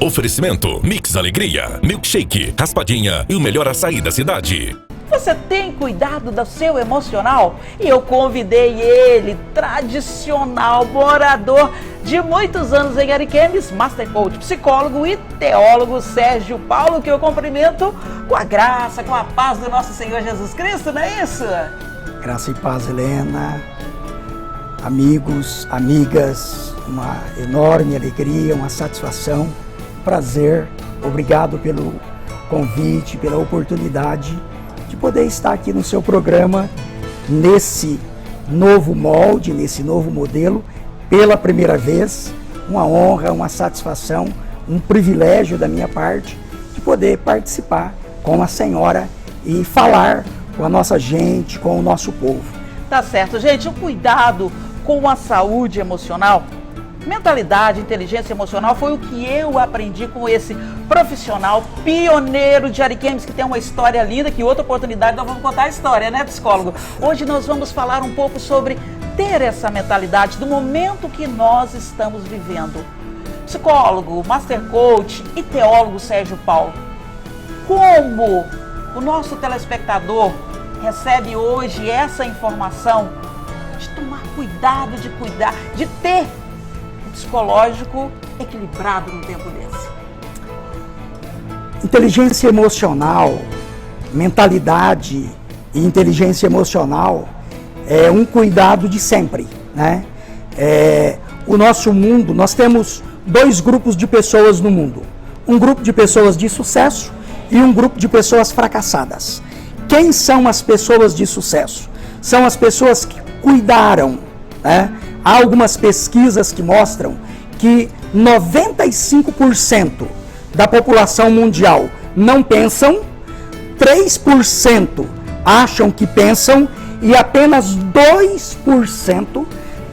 Oferecimento Mix Alegria, Milkshake, Raspadinha e o melhor açaí da cidade. Você tem cuidado do seu emocional? E eu convidei ele, tradicional morador de muitos anos em Ariquemes, Master Coach, psicólogo e teólogo Sérgio Paulo, que eu cumprimento com a graça, com a paz do nosso Senhor Jesus Cristo, não é isso? Graça e paz, Helena, amigos, amigas, uma enorme alegria, uma satisfação, prazer, obrigado pelo convite, pela oportunidade de poder estar aqui no seu programa, nesse novo molde, nesse novo modelo, pela primeira vez. Uma honra, uma satisfação, um privilégio da minha parte de poder participar com a senhora e falar com a nossa gente, com o nosso povo. Tá certo, gente, o cuidado com a saúde emocional, mentalidade, inteligência emocional foi o que eu aprendi com esse profissional pioneiro de Ariquemes, que tem uma história linda, que outra oportunidade nós vamos contar a história, né, psicólogo? Hoje nós vamos falar um pouco sobre ter essa mentalidade do momento que nós estamos vivendo. Psicólogo, Master Coach e teólogo Sérgio Paulo, como o nosso telespectador recebe hoje essa informação de tomar cuidado, de ter psicológico equilibrado no tempo desse? Inteligência emocional, mentalidade e inteligência emocional é um cuidado de sempre, né? O nosso mundo, nós temos dois grupos de pessoas no mundo. Um grupo de pessoas de sucesso e um grupo de pessoas fracassadas. Quem são as pessoas de sucesso? São as pessoas que cuidaram, né? Há algumas pesquisas que mostram que 95% da população mundial não pensam, 3% acham que pensam e apenas 2%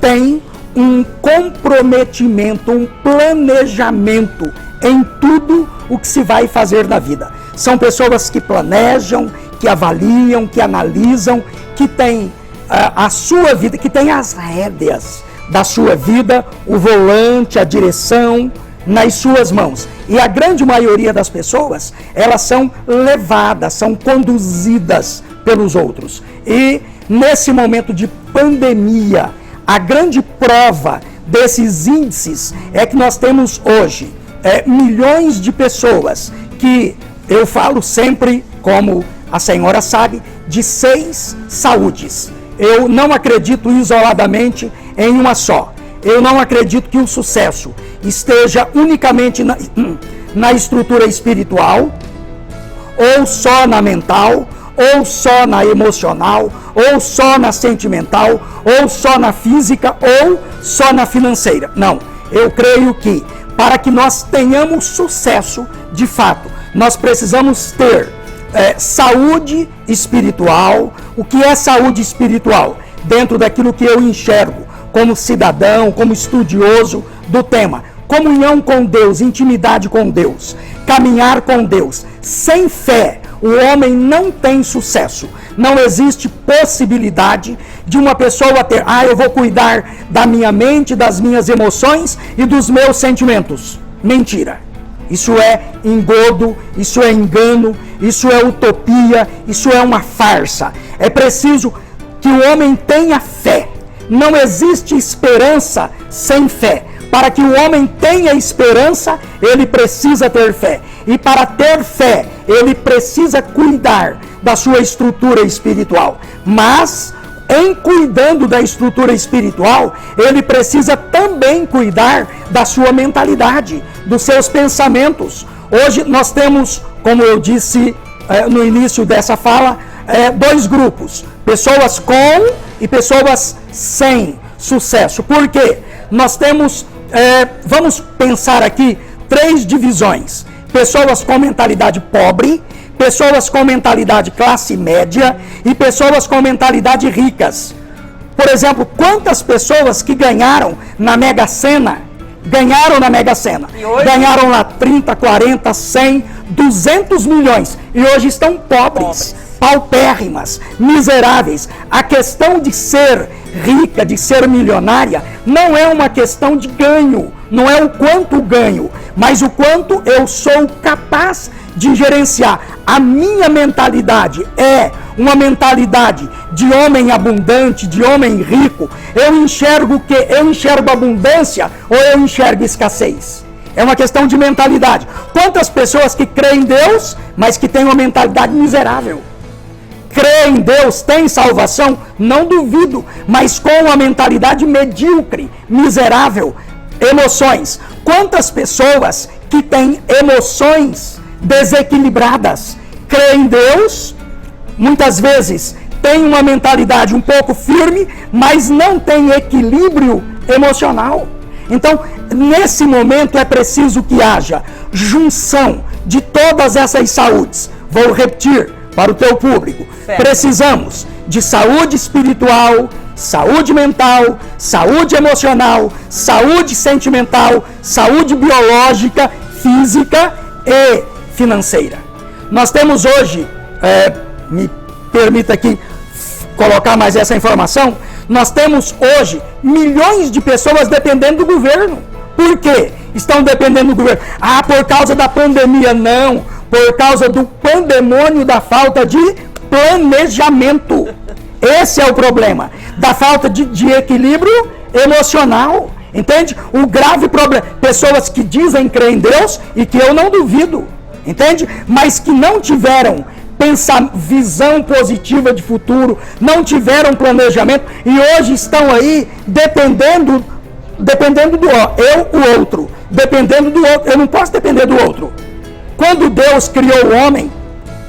têm um comprometimento, um planejamento em tudo o que se vai fazer na vida. São pessoas que planejam, que avaliam, que analisam, que têm a sua vida, que têm as rédeas da sua vida, o volante, a direção nas suas mãos. E a grande maioria das pessoas, elas são levadas, são conduzidas pelos outros. E nesse momento de pandemia, a grande prova desses índices é que nós temos hoje milhões de pessoas que, eu falo sempre, como a senhora sabe, de 6 saúdes. Eu não acredito isoladamente em uma só. Eu não acredito que o sucesso esteja unicamente na estrutura espiritual, ou só na mental, ou só na emocional, ou só na sentimental, ou só na física, ou só na financeira. Não, eu creio que para que nós tenhamos sucesso, de fato, nós precisamos ter saúde espiritual. O que é saúde espiritual? Dentro daquilo que eu enxergo como cidadão, como estudioso do tema. Comunhão com Deus, intimidade com Deus, caminhar com Deus. Sem fé, o homem não tem sucesso. Não existe possibilidade de uma pessoa ter, eu vou cuidar da minha mente, das minhas emoções e dos meus sentimentos. Mentira. Isso é engodo, isso é engano, isso é utopia, isso é uma farsa. É preciso que o homem tenha fé. Não existe esperança sem fé. Para que o homem tenha esperança, ele precisa ter fé. E para ter fé, ele precisa cuidar da sua estrutura espiritual. Mas, em cuidando da estrutura espiritual, ele precisa também cuidar da sua mentalidade, dos seus pensamentos. Hoje nós temos, como eu disse no início dessa fala, dois grupos. Pessoas com e pessoas sem sucesso. Por quê? Nós temos, vamos pensar aqui, 3 divisões. Pessoas com mentalidade pobre, pessoas com mentalidade classe média e pessoas com mentalidade ricas. Por exemplo, quantas pessoas que ganharam na Mega Sena, ganharam lá 30, 40, 100, 200 milhões e hoje estão pobres, paupérrimas, miseráveis. A questão de ser rica, de ser milionária, não é uma questão de ganho, não é o quanto ganho, mas o quanto eu sou capaz de gerenciar. A minha mentalidade é uma mentalidade de homem abundante, de homem rico. Eu enxergo o quê? Eu enxergo abundância ou eu enxergo escassez? É uma questão de mentalidade. Quantas pessoas que creem em Deus, mas que têm uma mentalidade miserável? Crê em Deus, tem salvação? Não duvido, mas com uma mentalidade medíocre, miserável. Emoções. Quantas pessoas que têm emoções desequilibradas, creem em Deus, muitas vezes têm uma mentalidade um pouco firme, mas não tem equilíbrio emocional. Então, nesse momento é preciso que haja junção de todas essas saúdes. Vou repetir para o teu público. Certo. Precisamos de saúde espiritual, saúde mental, saúde emocional, saúde sentimental, saúde biológica, física e financeira. Nós temos hoje, me permita aqui colocar mais essa informação, nós temos hoje milhões de pessoas dependendo do governo. Por quê? Estão dependendo do governo. Ah, por causa da pandemia. Não, por causa do pandemônio da falta de planejamento. Esse é o problema, da falta de equilíbrio emocional, entende? O grave problema, pessoas que dizem crer em Deus e que eu não duvido, entende? Mas que não tiveram visão positiva de futuro, não tiveram planejamento e hoje estão aí dependendo do outro, dependendo do outro. Eu não posso depender do outro. Quando Deus criou o homem,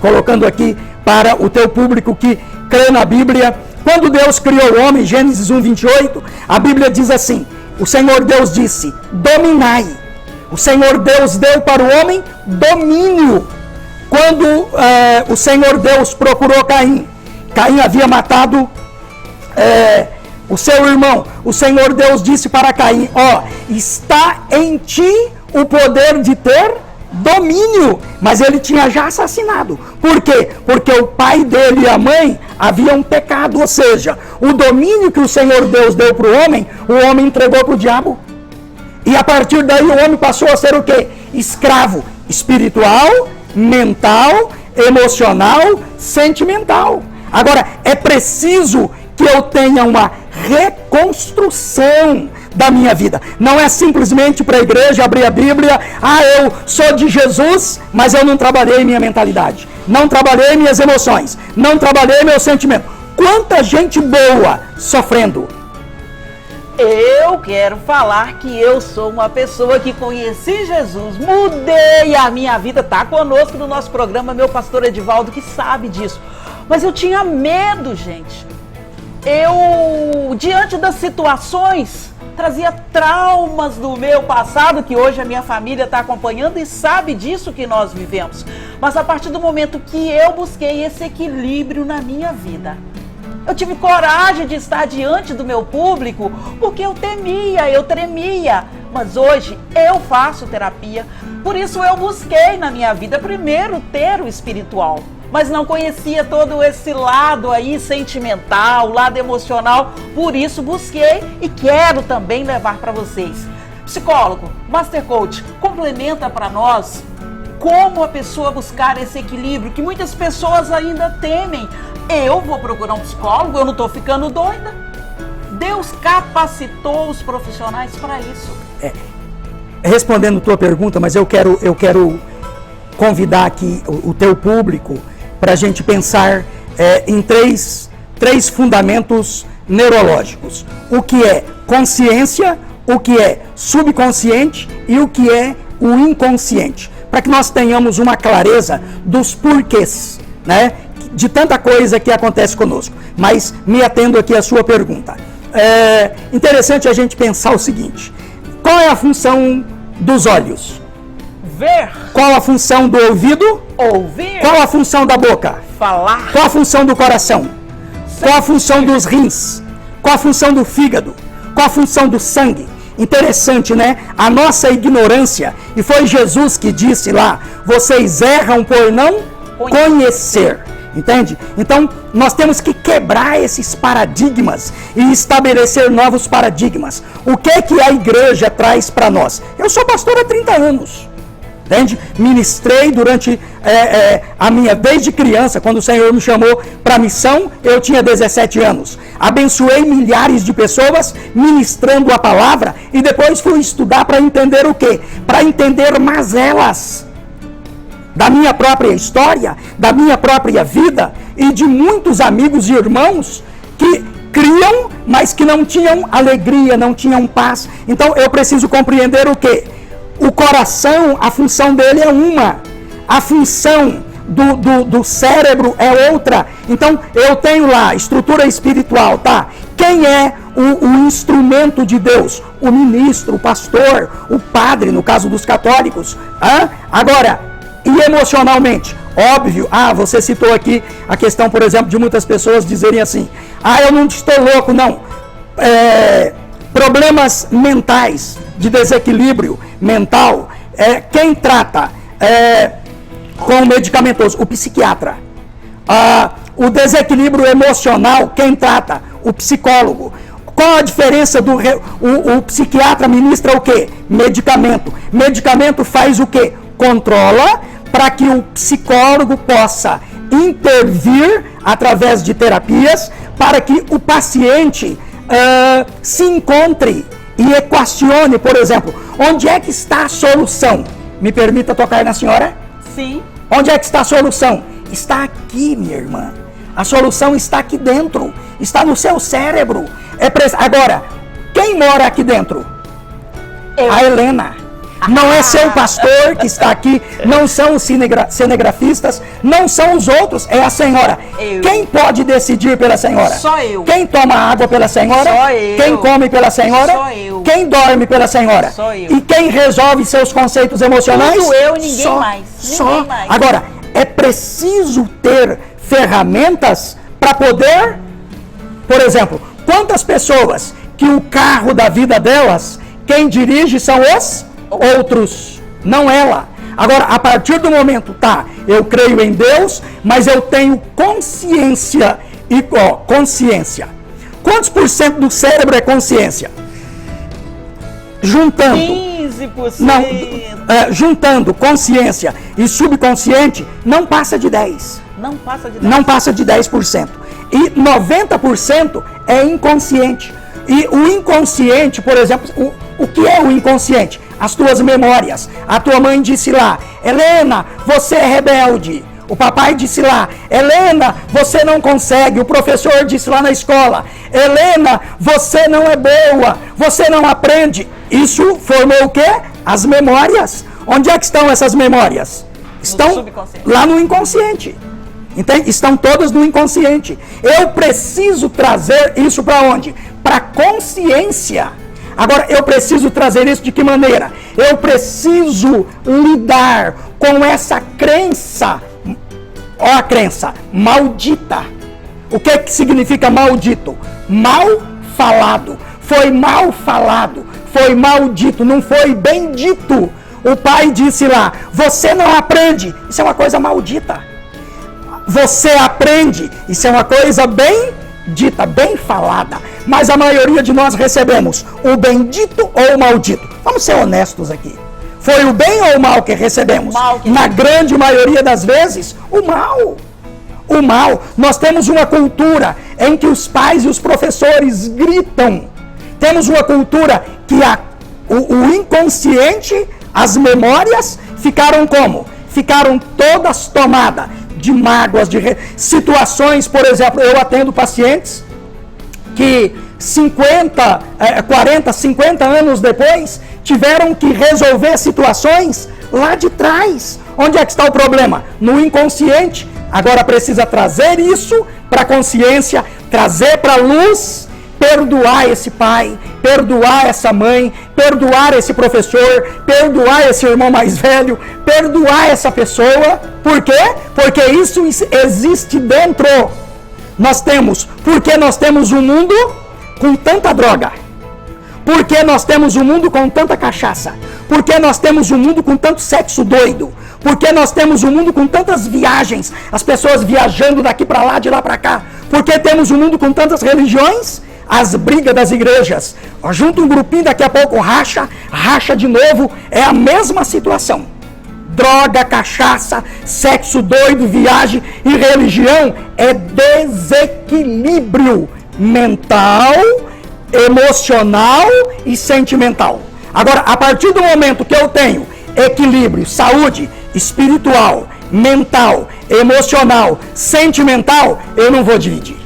colocando aqui para o teu público que crê na Bíblia, quando Deus criou o homem, Gênesis 1:28, a Bíblia diz assim: o Senhor Deus disse, dominai. O Senhor Deus deu para o homem domínio. Quando o Senhor Deus procurou Caim, Caim havia matado o seu irmão. O Senhor Deus disse para Caim, está em ti o poder de ter domínio, mas ele tinha já assassinado. Por quê? Porque o pai dele e a mãe haviam pecado, ou seja, o domínio que o Senhor Deus deu para o homem entregou para o diabo. E a partir daí o homem passou a ser o quê? Escravo espiritual, mental, emocional, sentimental. Agora, é preciso que eu tenha uma reconstrução da minha vida. Não é simplesmente para a igreja abrir a Bíblia, eu sou de Jesus, mas eu não trabalhei minha mentalidade, não trabalhei minhas emoções, não trabalhei meu sentimento. Quanta gente boa sofrendo. Eu quero falar que eu sou uma pessoa que conheci Jesus, mudei a minha vida, tá conosco no nosso programa, meu pastor Edivaldo, que sabe disso. Mas eu tinha medo, gente. Eu, diante das situações, trazia traumas do meu passado, que hoje a minha família está acompanhando e sabe disso que nós vivemos. Mas a partir do momento que eu busquei esse equilíbrio na minha vida, eu tive coragem de estar diante do meu público, porque eu temia, eu tremia. Mas hoje eu faço terapia, por isso eu busquei na minha vida primeiro ter o espiritual. Mas não conhecia todo esse lado aí sentimental, lado emocional, por isso busquei e quero também levar para vocês. Psicólogo, Master Coach, complementa para nós como a pessoa buscar esse equilíbrio, que muitas pessoas ainda temem. Eu vou procurar um psicólogo, eu não estou ficando doida. Deus capacitou os profissionais para isso. Respondendo tua pergunta, mas eu quero convidar aqui o teu público para a gente pensar em três fundamentos neurológicos. O que é consciência, o que é subconsciente e o que é o inconsciente. Para que nós tenhamos uma clareza dos porquês, né, de tanta coisa que acontece conosco. Mas me atendo aqui à sua pergunta. É interessante a gente pensar o seguinte: qual é a função dos olhos? Ver. Qual a função do ouvido? Ouvir. Qual a função da boca? Falar. Qual a função do coração? Qual a função dos rins? Qual a função do fígado? Qual a função do sangue? Interessante, né? A nossa ignorância, e foi Jesus que disse lá, vocês erram por não conhecer. Entende? Então, nós temos que quebrar esses paradigmas e estabelecer novos paradigmas. O que a igreja traz para nós? Eu sou pastor há 30 anos. Entende? Ministrei durante desde criança, quando o Senhor me chamou para a missão, eu tinha 17 anos. Abençoei milhares de pessoas ministrando a palavra e depois fui estudar para entender o quê? Para entender mazelas da minha própria história, da minha própria vida e de muitos amigos e irmãos que criam, mas que não tinham alegria, não tinham paz. Então eu preciso compreender o quê? O coração, a função dele é uma, a função do cérebro é outra. Então eu tenho lá estrutura espiritual, tá? Quem é o instrumento de Deus? O ministro, o pastor, o padre, no caso dos católicos. Agora, e emocionalmente? Óbvio, você citou aqui a questão, por exemplo, de muitas pessoas dizerem assim, eu não estou louco, não. Problemas mentais, de desequilíbrio mental, quem trata com medicamentoso? O psiquiatra. O desequilíbrio emocional, quem trata? O psicólogo. Qual a diferença o psiquiatra ministra o quê? Medicamento. Medicamento faz o quê? Controla para que o psicólogo possa intervir através de terapias para que o paciente se encontre e equacione, por exemplo, onde é que está a solução? Me permita tocar na senhora? Sim. Onde é que está a solução? Está aqui, minha irmã. A solução está aqui dentro, está no seu cérebro. Agora, quem mora aqui dentro? Eu. A Helena. Não é seu pastor que está aqui, não são os cinegrafistas, não são os outros, é a senhora. Eu. Quem pode decidir pela senhora? Só eu. Quem toma água pela senhora? Só eu. Quem come pela senhora? Só eu. Quem dorme pela senhora? Só eu. E quem resolve seus conceitos emocionais? Tudo eu, ninguém mais. Ninguém mais. Agora, é preciso ter ferramentas para poder, por exemplo, quantas pessoas que o carro da vida delas, quem dirige são os outros, não ela. Agora, a partir do momento, eu creio em Deus, mas eu tenho consciência. Consciência. Quantos por cento do cérebro é consciência? Juntando. 15%. Não, juntando consciência e subconsciente, não passa de 10%. Não passa de 10%. Não passa de 10%. E 90% é inconsciente. E o inconsciente, por exemplo, o que é o inconsciente? As tuas memórias. A tua mãe disse lá, Helena, você é rebelde. O papai disse lá, Helena, você não consegue. O professor disse lá na escola, Helena, você não é boa, você não aprende. Isso formou o quê? As memórias. Onde é que estão essas memórias? Estão lá no inconsciente. Entende? Estão todas no inconsciente. Eu preciso trazer isso para onde? Para a consciência. Agora, eu preciso trazer isso de que maneira? Eu preciso lidar com essa crença, a crença maldita. O que significa maldito? Mal falado. Foi mal falado, foi maldito, não foi bem dito. O pai disse lá, você não aprende. Isso é uma coisa maldita. Você aprende, isso é uma coisa bem dita, bem falada. Mas a maioria de nós recebemos o bendito ou o maldito. Vamos ser honestos aqui. Foi o bem ou o mal que recebemos? Na grande maioria das vezes, o mal. O mal. Nós temos uma cultura em que os pais e os professores gritam. Temos uma cultura que o inconsciente, as memórias, ficaram como? Ficaram todas tomadas de mágoas, de situações. Por exemplo, eu atendo pacientes que 40, 50 anos depois, tiveram que resolver situações lá de trás. Onde é que está o problema? No inconsciente. Agora precisa trazer isso para a consciência, trazer para a luz, perdoar esse pai, perdoar essa mãe, perdoar esse professor, perdoar esse irmão mais velho, perdoar essa pessoa. Por quê? Porque isso existe dentro. Porque nós temos um mundo com tanta droga. Porque nós temos um mundo com tanta cachaça. Por que nós temos um mundo com tanto sexo doido? Por que nós temos um mundo com tantas viagens? As pessoas viajando daqui para lá, de lá para cá. Por que temos um mundo com tantas religiões? As brigas das igrejas. Junta um grupinho, daqui a pouco racha de novo. É a mesma situação. Droga, cachaça, sexo doido, viagem e religião é desequilíbrio mental, emocional e sentimental. Agora, a partir do momento que eu tenho equilíbrio, saúde espiritual, mental, emocional, sentimental, eu não vou dividir,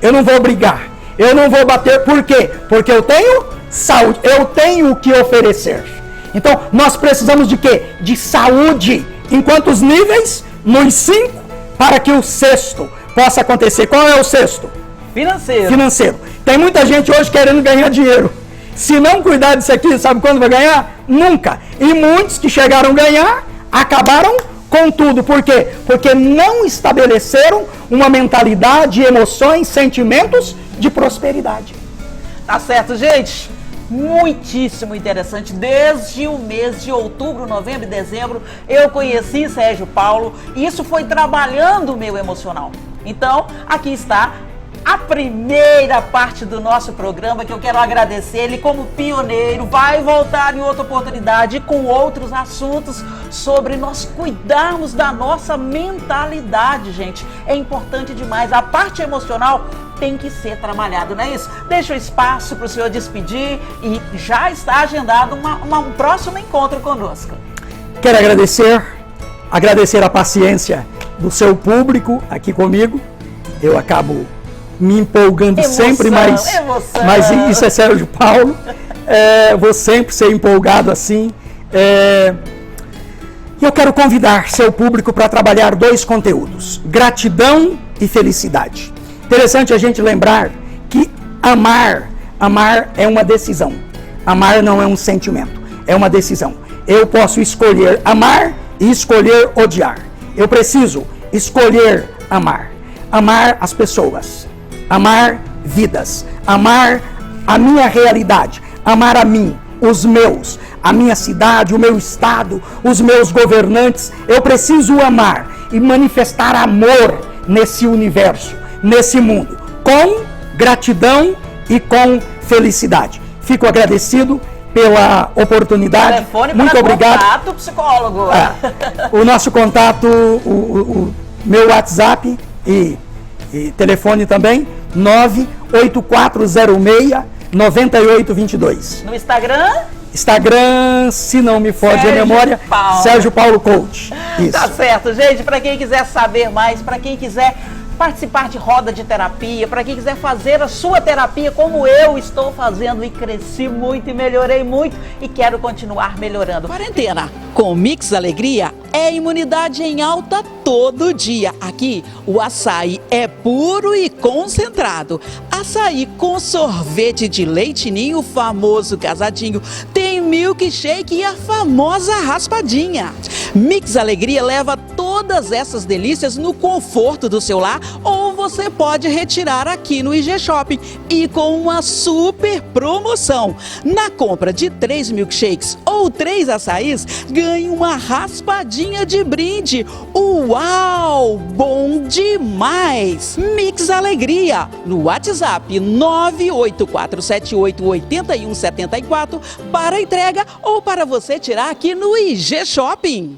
eu não vou brigar, eu não vou bater. Por quê? Porque eu tenho saúde, eu tenho o que oferecer. Então, nós precisamos de quê? De saúde. Em quantos níveis? Nos 5, para que o sexto possa acontecer. Qual é o sexto? Financeiro. Tem muita gente hoje querendo ganhar dinheiro. Se não cuidar disso aqui, sabe quando vai ganhar? Nunca. E muitos que chegaram a ganhar, acabaram com tudo. Por quê? Porque não estabeleceram uma mentalidade, emoções, sentimentos de prosperidade. Tá certo, gente? Muitíssimo interessante. Desde o mês de outubro, novembro e dezembro, eu conheci Sérgio Paulo e isso foi trabalhando o meu emocional. Então, aqui está a primeira parte do nosso programa, que eu quero agradecer ele como pioneiro. Vai voltar em outra oportunidade com outros assuntos sobre nós cuidarmos da nossa mentalidade, gente. É importante demais. A parte emocional tem que ser trabalhada, não é isso? Deixa o espaço para o senhor despedir e já está agendado um próximo encontro conosco. Quero agradecer a paciência do seu público aqui comigo. Eu acabo me empolgando sempre, mas isso é Sérgio Paulo. Vou sempre ser empolgado assim. Eu quero convidar seu público para trabalhar 2 conteúdos: gratidão e felicidade. Interessante a gente lembrar que amar é uma decisão. Amar não é um sentimento, é uma decisão. Eu posso escolher amar e escolher odiar. Eu preciso escolher amar. Amar as pessoas, amar vidas, amar a minha realidade, amar a mim, os meus, a minha cidade, o meu estado, os meus governantes. Eu preciso amar e manifestar amor nesse universo, nesse mundo, com gratidão e com felicidade. Fico agradecido pela oportunidade. Telefone muito para obrigado. Contato, psicólogo. O nosso contato, o meu WhatsApp e telefone também, 98406-9822. No Instagram? Instagram, se não me foge a memória, Sérgio Paulo Coach. Isso. Tá certo, gente. Para quem quiser saber mais, para quem quiser participar de roda de terapia, para quem quiser fazer a sua terapia como eu estou fazendo, e cresci muito e melhorei muito e quero continuar melhorando. Quarentena com Mix Alegria é imunidade em alta todo dia. Aqui o açaí é puro e concentrado. Açaí com sorvete de leite ninho, o famoso casadinho. Tem milkshake e a famosa raspadinha. Mix Alegria leva todas essas delícias no conforto do seu lar, ou você pode retirar aqui no IG Shopping e com uma super promoção. Na compra de 3 milkshakes ou 3 açaís, ganhe uma raspadinha de brinde. Uau! Bom demais! Mix Alegria no WhatsApp 984788174 para entrega ou para você tirar aqui no IG Shopping.